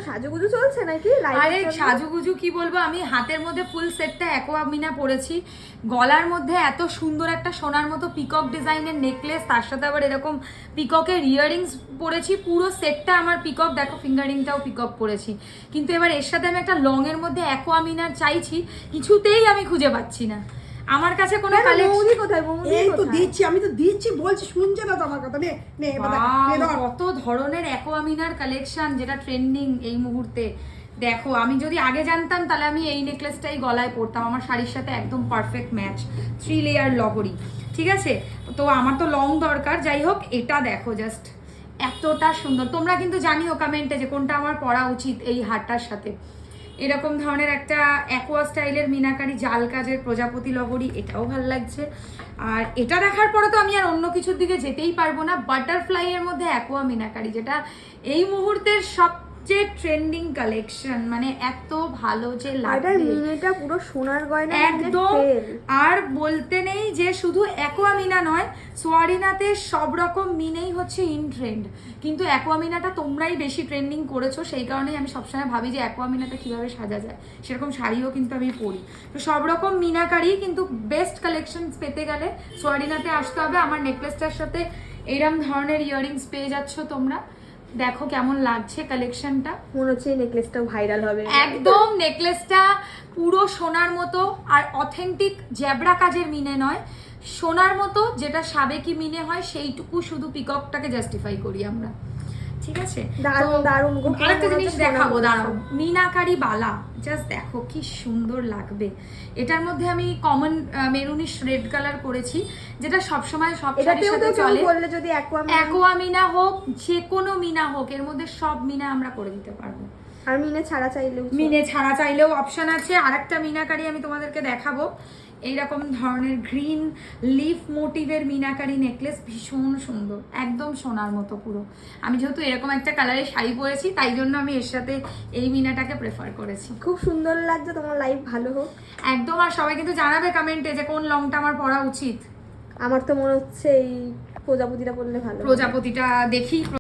সাজুগুজু চলছে নাকি? আরে সাজুগুজু কি বলবো, আমি হাতের মধ্যে ফুল সেটটা অ্যাকোয়ামিনা পরেছি, গলার মধ্যে এত সুন্দর একটা সোনার মতো পিকক ডিজাইনের নেকলেস, তার সাথে আবার এরকম পিককের ইয়াররিংস পরেছি, পুরো সেটটা আমার পিকক, দেখো ফিঙ্গারিংটাও পিকক পরেছি। কিন্তু এবার এর সাথে আমি একটা লং এর মধ্যে অ্যাকোয়ামিনার চাইছি, কিছুতেই আমি খুঁজে পাচ্ছি না আমার কাছে কোনো কালেকশন। কোথায়? এই তো দিচ্ছি, আমি তো দিচ্ছি, বলছি শুনছে না তো আমার কথা। নে নে এবার দেখ, নে ধর। কত ধরনের অ্যাকোয়ামিনার কালেকশন যেটা ট্রেন্ডিং এই মুহূর্তে। দেখো আমি যদি আগে জানতাম তাহলে আমি এই নেকলেসটাই গলায় পরতাম, আমার শাড়ির সাথে একদম পারফেক্ট ম্যাচ, 3 লেয়ার লহরি। ঠিক আছে, তো আমার তো লং দরকার। যাই হোক, এটা দেখো জাস্ট এতটা সুন্দর। তোমরা কিন্তু জানিও কমেন্টে যে কোনটা আমার পরা উচিত এই হারটার সাথে। এরকম ধরনের একটা অ্যাকোয়া স্টাইলের মিনাকারি জাল কাজের প্রজাপতি লহরি, এটাও ভালো লাগছে। আর এটা দেখার পরে তো আমি আর অন্য কিছুর দিকে যেতেই পারবো না। বাটারফ্লাই এর মধ্যে অ্যাকোয়া মিনাকারি, যেটা এই মুহূর্তের সবচেয়ে ট্রেন্ডিং কালেকশন, মানে এত ভালো যে লাগে। মিনেটা পুরো সোনার গয়না একদম। আর বলতে নেই যে শুধু অ্যাকোয়ামিনা নয়, সোয়ারিনাতে সব রকম মিনেই হচ্ছে ইন ট্রেন্ড, কিন্তু অ্যাকোয়ামিনাটা তোমরাই বেশি ট্রেন্ডিং করেছো, সেই কারণেই আমি সবসময় ভাবি যে অ্যাকোয়ামিনাটা কিভাবে সাজা যায়। সেরকম শাড়িও কিন্তু আমি পরি, তো সব রকম মিনাকারি কিন্তু বেস্ট কালেকশন পেতে গেলে সোয়ারিনাতে আসতে হবে। আমার নেকলেসটার সাথে এরম ধরনের ইয়াররিংস পেয়ে যাচ্ছ তোমরা। দেখো কেমন লাগছে কালেকশনটা, মনে হচ্ছে এই নেকলেসটা ভাইরাল হবে একদম। নেকলেসটা পুরো সোনার মতো, আর অথেন্টিক জ্যাবরা কাজের মিনে নয়, সোনার মতো যেটা সাবেকি মিনে হয় সেইটুকু শুধু পিককটাকে জাস্টিফাই করি আমরা। ঠিক আছে, দারুণ। আরেকটা জিনিস দেখাবো, দাঁড়াও। মিনাকারি বালা, জাস্ট দেখো কি সুন্দর লাগবে। এটার মধ্যে আমি কমন মেরুনিশ রেড কালার করেছি, যেটা সবসময় সব শাড়ির সাথে চলে। যদি অ্যাকোয়ামিনা হোক, যে কোনো মিনা হোক, এর মধ্যে সব মিনা আমরা করে দিতে পারবো। আর মিনে ছাড়া চাইলেও অপশন আছে। আরেকটা মিনাকারি আমি তোমাদেরকে দেখাবো, এইরকম ধরনের গ্রিন লিফ মোটিভের মিনাকারি নেকলেস, ভীষণ সুন্দর, একদম সোনার মতো পুরো। আমি যেহেতু এরকম একটা কালারের শাড়ি পরেছি, তাই জন্য আমি এর সাথে এই মিনাটাকে প্রেফার করেছি। খুব সুন্দর লাগছে, তোমার লাইফ ভালো হোক একদম। আর সবাই কিন্তু জানাবে কমেন্টে যে কোন লংটা আমার পরা উচিত। আমার তো মনে হচ্ছে এই প্রজাপতিটা পরলে ভালো। প্রজাপতিটা দেখি।